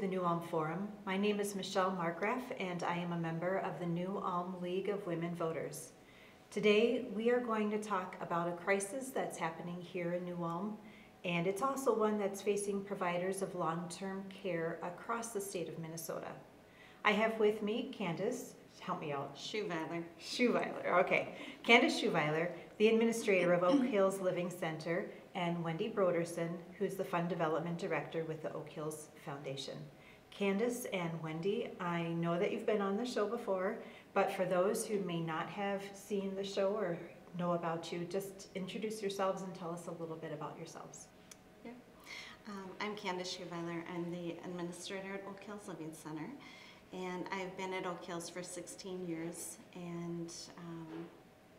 the New Ulm Forum. My name is Michelle Markgraf, and I am a member of the New Ulm League of Women Voters. Today, we are going to talk about a crisis that's happening here in New Ulm, and it's also one that's facing providers of long-term care across the state of Minnesota. I have with me Candace, help me out. Schuweiler, okay. Candace Schuweiler, the administrator of Oak Hills Living Center, and Wendy Broderson, who's the Fund Development Director with the Oak Hills Foundation. Candace and Wendy, I know that you've been on the show before, but for those who may not have seen the show or know about you, just introduce yourselves and tell us a little bit about yourselves. Yeah. I'm Candace Schuweiler. I'm the administrator at Oak Hills Living Center, and I've been at Oak Hills for 16 years, and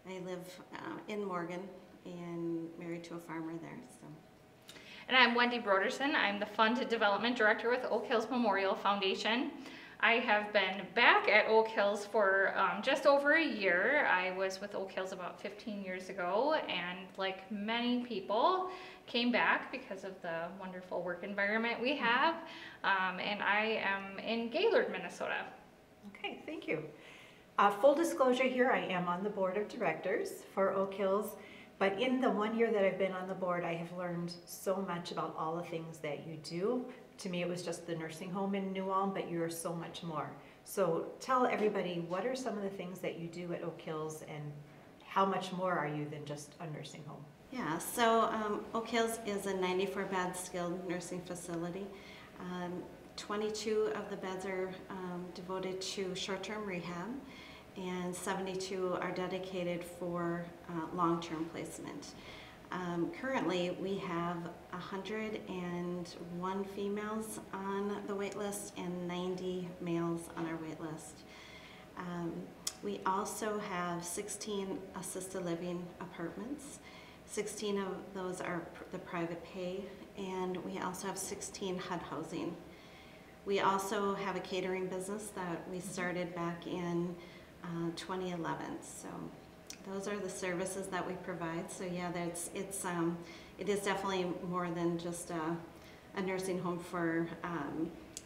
I live in Morgan and married to a farmer there. So. And I'm Wendy Broderson. I'm the Fund Development Director with Oak Hills Memorial Foundation. I have been back at Oak Hills for just over a year. I was with Oak Hills about 15 years ago, and like many people, came back because of the wonderful work environment we have. And I am in Gaylord, Minnesota. Okay, thank you. Full disclosure here, I am on the board of directors for Oak Hills. But in the 1 year that I've been on the board, I have learned so much about all the things that you do. To me, it was just the nursing home in New Ulm, but you're so much more. So tell everybody, what are some of the things that you do at Oak Hills, and how much more are you than just a nursing home? Yeah, so Oak Hills is a 94-bed skilled nursing facility. 22 of the beds are devoted to short-term rehab, and 72 are dedicated for long-term placement. Currently, we have 101 females on the wait list and 90 males on our wait list. We also have 16 assisted living apartments. 16 of those are the private pay, and we also have 16 HUD housing. We also have a catering business that we started back in 2011. So those are the services that we provide. So yeah, it is definitely more than just a nursing home for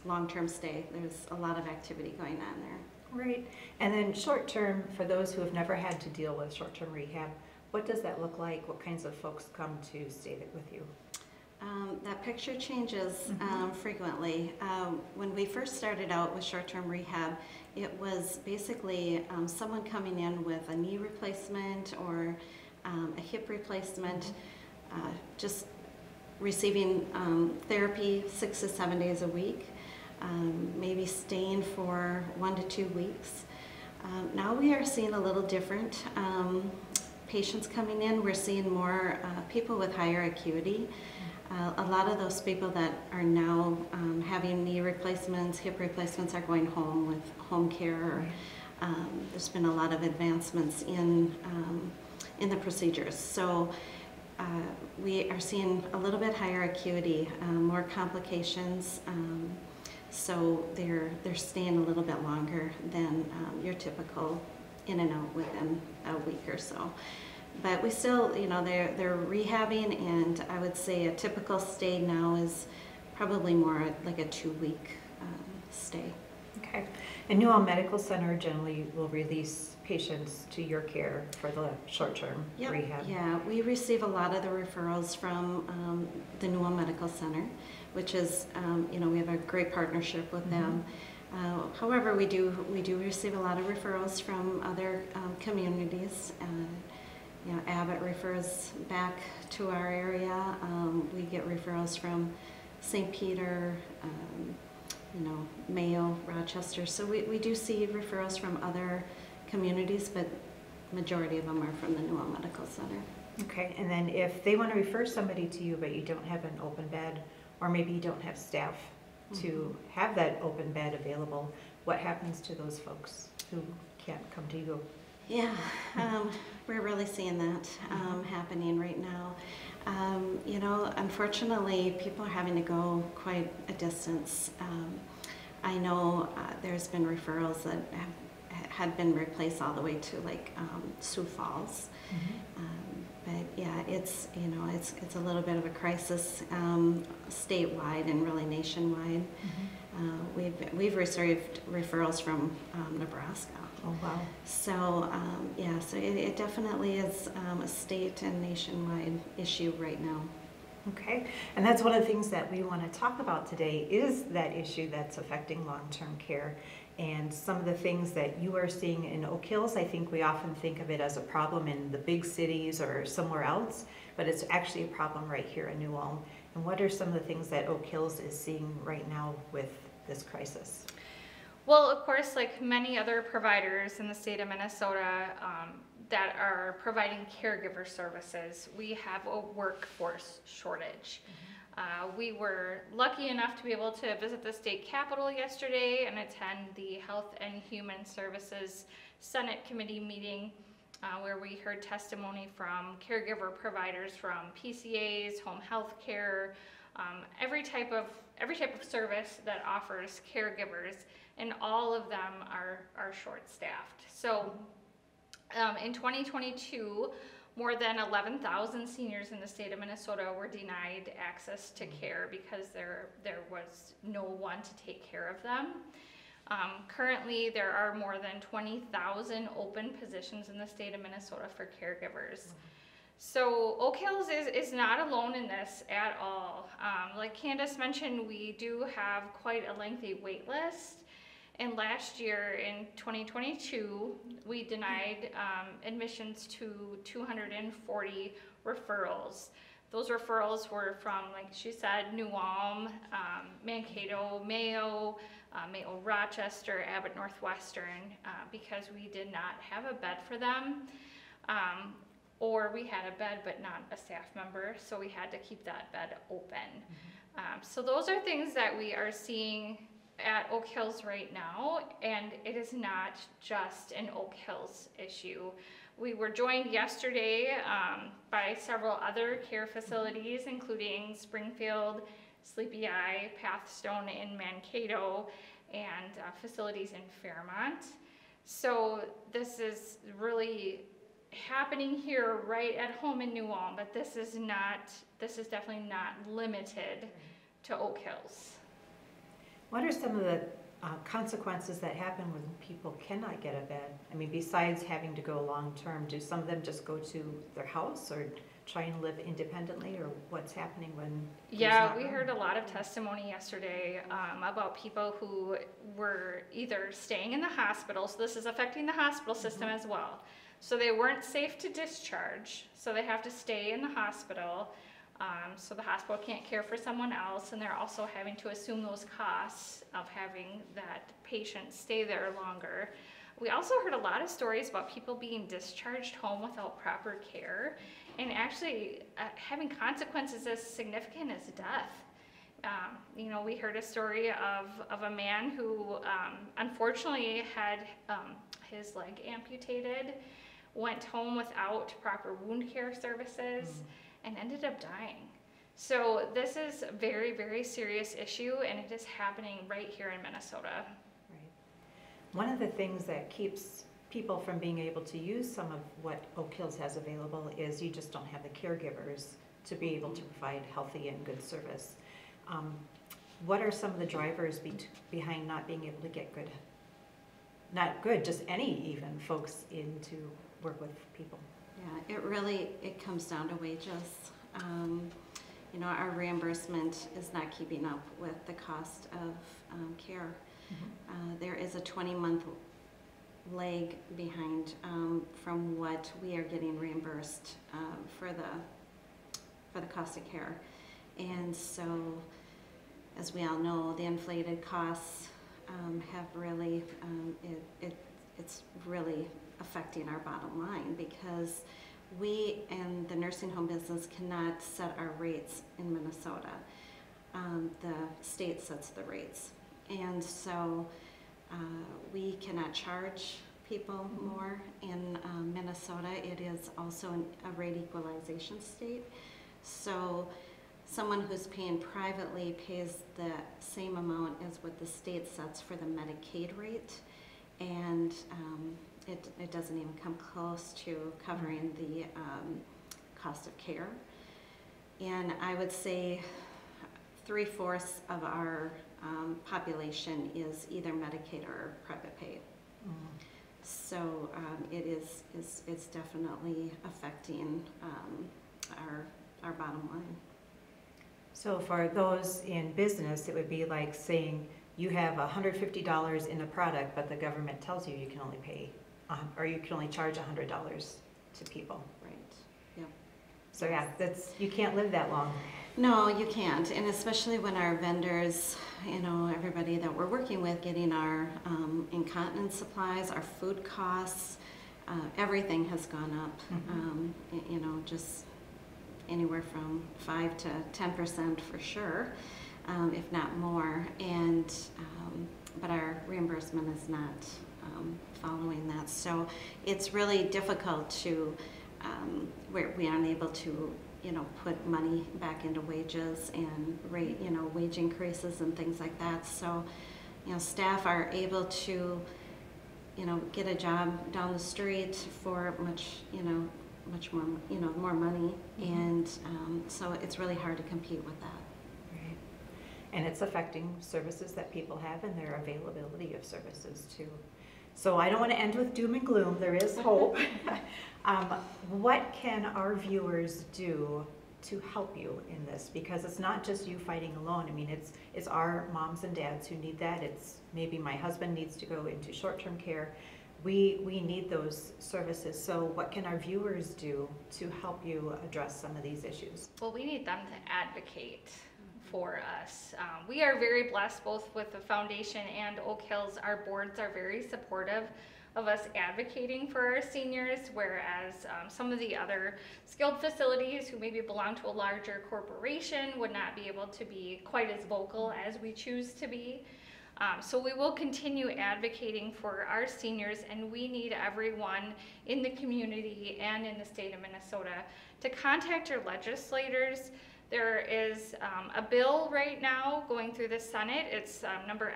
long-term stay. There's a lot of activity going on there. Right. And then short-term, for those who have never had to deal with short-term rehab, what does that look like? What kinds of folks come to stay with you? That picture changes frequently. When we first started out with short-term rehab, it was basically someone coming in with a knee replacement or a hip replacement, just receiving therapy 6 to 7 days a week, maybe staying for 1 to 2 weeks. Now we are seeing a little different patients coming in. We're seeing more people with higher acuity. A lot of those people that are now having knee replacements, hip replacements, are going home with home care. There's been a lot of advancements in the procedures. So we are seeing a little bit higher acuity, more complications. So they're staying a little bit longer than your typical in and out within a week or so. But we still, you know, they're rehabbing, and I would say a typical stay now is probably more like a 2-week stay. Okay. And New Ulm Medical Center generally will release patients to your care for the short-term rehab. Yeah, we receive a lot of the referrals from the New Ulm Medical Center, which is, you know, we have a great partnership with them. However, we do receive a lot of referrals from other communities. You know, Abbott refers back to our area. We get referrals from St. Peter, you know, Mayo, Rochester. So we do see referrals from other communities, but majority of them are from the New Ulm Medical Center. Okay, and then if they want to refer somebody to you, but you don't have an open bed, or maybe you don't have staff to have that open bed available, what happens to those folks who can't come to you? Yeah, we're really seeing that happening right now. You know, unfortunately, people are having to go quite a distance. I know there's been referrals that had been replaced all the way to like Sioux Falls. But yeah, it's, you know, it's a little bit of a crisis statewide and really nationwide. we've received referrals from Nebraska. Oh, wow. So, yeah, so it definitely is a state and nationwide issue right now. Okay, and that's one of the things that we want to talk about today is that issue that's affecting long-term care. And some of the things that you are seeing in Oak Hills, I think we often think of it as a problem in the big cities or somewhere else, but it's actually a problem right here in New Ulm. And what are some of the things that Oak Hills is seeing right now with this crisis? Well, of course, like many other providers in the state of Minnesota that are providing caregiver services, we have a workforce shortage. We were lucky enough to be able to visit the state capitol yesterday and attend the Health and Human Services Senate Committee meeting where we heard testimony from caregiver providers from PCAs, home health care, every type of service that offers caregivers, and all of them are short-staffed. So in 2022, more than 11,000 seniors in the state of Minnesota were denied access to care because there was no one to take care of them. Currently, there are more than 20,000 open positions in the state of Minnesota for caregivers. So Oak Hills is not alone in this at all. Like Candace mentioned, we do have quite a lengthy wait list. And last year, in 2022, we denied admissions to 240 referrals. Those referrals were from, like she said, New Ulm, Mankato, Mayo, Mayo Rochester, Abbott Northwestern, because we did not have a bed for them. Or we had a bed but not a staff member, so we had to keep that bed open. So those are things that we are seeing at Oak Hills right now, and it is not just an Oak Hills issue. We were joined yesterday by several other care facilities, including Springfield, Sleepy Eye, Pathstone in Mankato, and facilities in Fairmont. So this is really happening here right at home in New Ulm, but this is definitely not limited to Oak Hills. What are some of the consequences that happen when people cannot get a bed? I mean, besides having to go long-term, do some of them just go to their house or try and live independently, or what's happening when Yeah, we heard a lot of testimony yesterday about people who were either staying in the hospital, so this is affecting the hospital system as well. So they weren't safe to discharge, so they have to stay in the hospital. So the hospital can't care for someone else, and they're also having to assume those costs of having that patient stay there longer. We also heard a lot of stories about people being discharged home without proper care, and actually having consequences as significant as death. We heard a story of a man who unfortunately had his leg amputated, went home without proper wound care services, and ended up dying. So this is a very, very serious issue, and it is happening right here in Minnesota. Right. One of the things that keeps people from being able to use some of what Oak Hills has available is you just don't have the caregivers to be able to provide healthy and good service. What are some of the drivers behind not being able to get just any even folks in to work with people? Yeah, it comes down to wages. Our reimbursement is not keeping up with the cost of care. There is a 20-month lag behind from what we are getting reimbursed for the cost of care. And so, as we all know, the inflated costs have really, it's really affecting our bottom line, because we in the nursing home business cannot set our rates in Minnesota. The state sets the rates, and so we cannot charge people more. In Minnesota, it is also a rate equalization state, so someone who's paying privately pays the same amount as what the state sets for the Medicaid rate, and it doesn't even come close to covering the cost of care. And I would say 3/4 of our population is either Medicaid or private pay. So it's definitely affecting our bottom line. So for those in business, it would be like saying you have $150 in a product, but the government tells you you can only pay, or you can only charge $100 to people. Right. Yep. So yeah, you can't live that long. No, you can't, and especially when our vendors, everybody that we're working with, getting our incontinence supplies, our food costs, everything has gone up. Just anywhere from 5 to 10% for sure, if not more. And but our reimbursement is not following that, so it's really difficult to. We aren't able to. Put money back into wages and wage increases and things like that. So, staff are able to, get a job down the street for much more, more money. And so it's really hard to compete with that. Right. And it's affecting services that people have and their availability of services too. So I don't want to end with doom and gloom. There is hope. What can our viewers do to help you in this? Because it's not just you fighting alone. I mean, it's our moms and dads who need that. It's maybe my husband needs to go into short-term care. We need those services. So what can our viewers do to help you address some of these issues? Well, we need them to advocate for us. We are very blessed both with the foundation and Oak Hills. Our boards are very supportive of us advocating for our seniors, whereas some of the other skilled facilities who maybe belong to a larger corporation would not be able to be quite as vocal as we choose to be. So we will continue advocating for our seniors, and we need everyone in the community and in the state of Minnesota to contact your legislators. There is a bill right now going through the Senate. It's number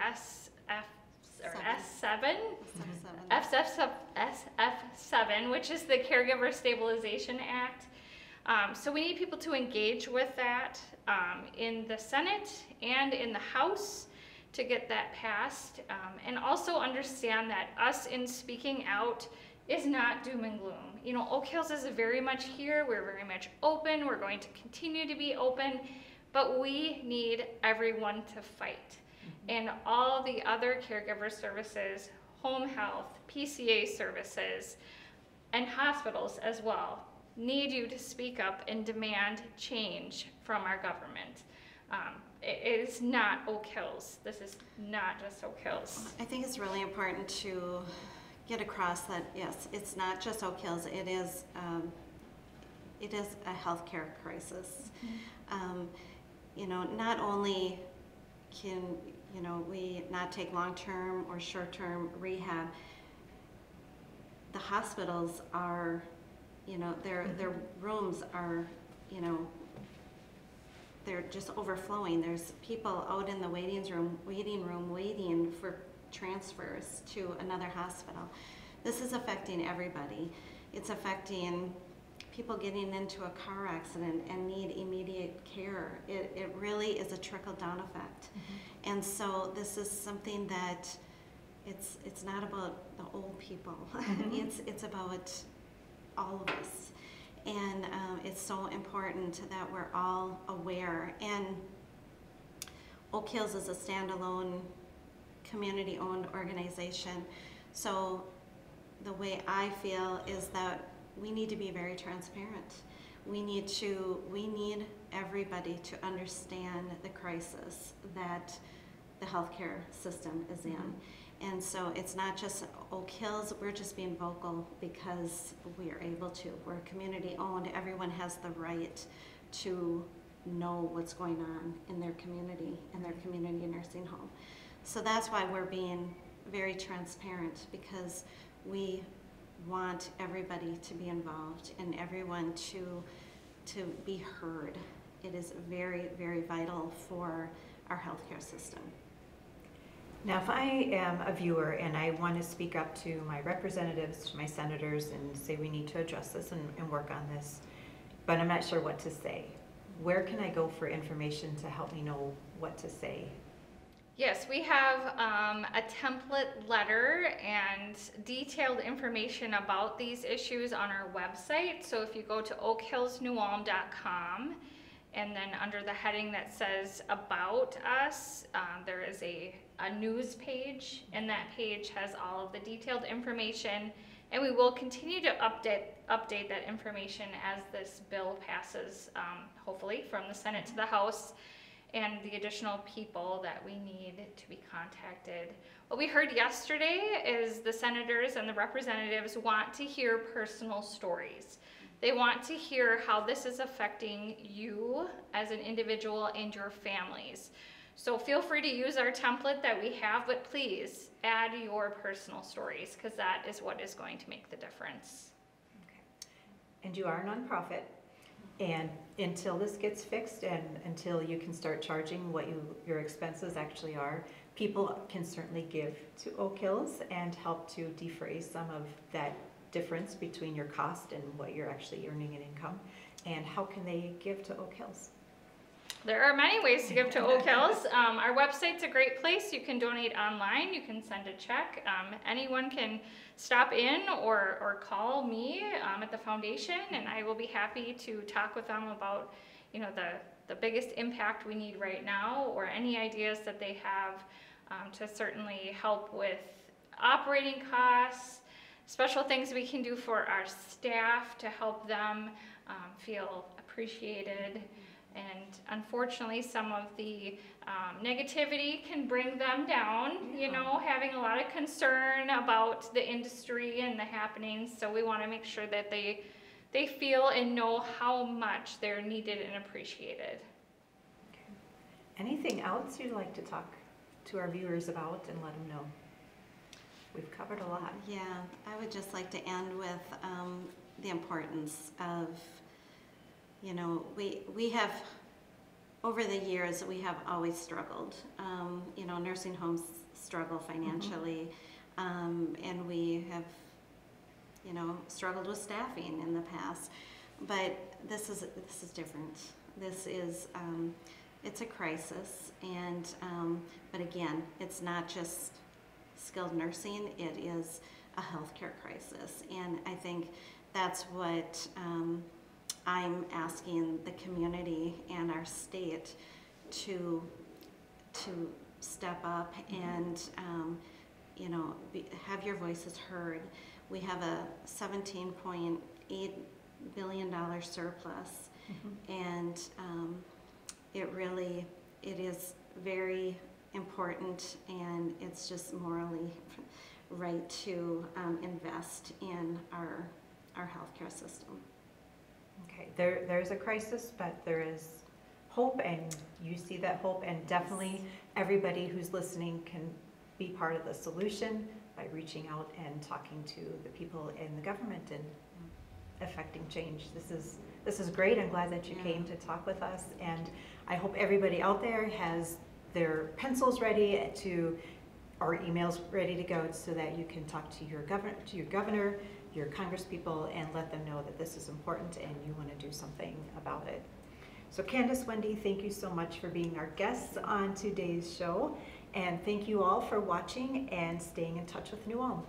SF7, which is the Caregiver Stabilization Act. So we need people to engage with that in the Senate and in the House to get that passed, and also understand that us in speaking out is not doom and gloom. Oak Hills is very much here. We're very much open. We're going to continue to be open, but we need everyone to fight. And all the other caregiver services, home health, PCA services, and hospitals as well need you to speak up and demand change from our government. It is not Oak Hills. This is not just Oak Hills. I think it's really important to get across that, yes, it's not just Oak Hills. It is a healthcare crisis. Not only can we not take long-term or short-term rehab, the hospitals are, their rooms are, they're just overflowing. There's people out in the waiting room waiting for transfers to another hospital. This is affecting everybody. It's affecting people getting into a car accident and need immediate care. It really is a trickle-down effect. And so this is something that it's not about the old people. It's about all of us. And it's so important that we're all aware. And Oak Hills is a standalone, community-owned organization. So the way I feel is that we need to be very transparent. We need everybody to understand the crisis that the healthcare system is in. And so it's not just Oak Hills, we're just being vocal because we are able to. We're community owned. Everyone has the right to know what's going on in their community nursing home. So that's why we're being very transparent, because we want everybody to be involved and everyone to be heard. It is very, very vital for our healthcare system. Now, if I am a viewer and I want to speak up to my representatives, to my senators, and say we need to address this and work on this, but I'm not sure what to say, where can I go for information to help me know what to say? Yes, we have a template letter and detailed information about these issues on our website. So if you go to oakhillsnewulm.com, and then under the heading that says About Us, there is a news page, and that page has all of the detailed information, and we will continue to update that information as this bill passes, hopefully from the Senate to the House, and the additional people that we need to be contacted. What we heard yesterday is the senators and the representatives want to hear personal stories. They want to hear how this is affecting you as an individual and your families. So feel free to use our template that we have, but please add your personal stories, because that is what is going to make the difference. Okay. And you are a nonprofit, and until this gets fixed and until you can start charging what your expenses actually are, people can certainly give to Oak Hills and help to defray some of that difference between your cost and what you're actually earning in income. And how can they give to Oak Hills? There are many ways to give to Oak Hills. Our website's a great place. You can donate online. You can send a check. Anyone can stop in or call me at the foundation, and I will be happy to talk with them about, the biggest impact we need right now, or any ideas that they have to certainly help with operating costs, special things we can do for our staff to help them feel appreciated. And unfortunately, some of the negativity can bring them down, having a lot of concern about the industry and the happenings. So we want to make sure that they feel and know how much they're needed and appreciated. Okay. Anything else you'd like to talk to our viewers about and let them know? We've covered a lot. Yeah, I would just like to end with the importance of, we have, over the years, we have always struggled. Nursing homes struggle financially, and we have, struggled with staffing in the past. But this is different. This is, it's a crisis, and but again, it's not just skilled nursing, it is a healthcare crisis. And I think that's what I'm asking the community and our state to step up and have your voices heard. We have a $17.8 billion surplus, and it is very important, and it's just morally right to invest in our healthcare system. Okay, there's a crisis, but there is hope, and you see that hope, and definitely everybody who's listening can be part of the solution by reaching out and talking to the people in the government and affecting change. This is great. I'm glad that you came to talk with us, and I hope everybody out there has their pencils ready or emails ready to go, so that you can talk to your governor, your congresspeople, and let them know that this is important and you want to do something about it. So Candace, Wendy, thank you so much for being our guests on today's show, and thank you all for watching and staying in touch with New Ulm.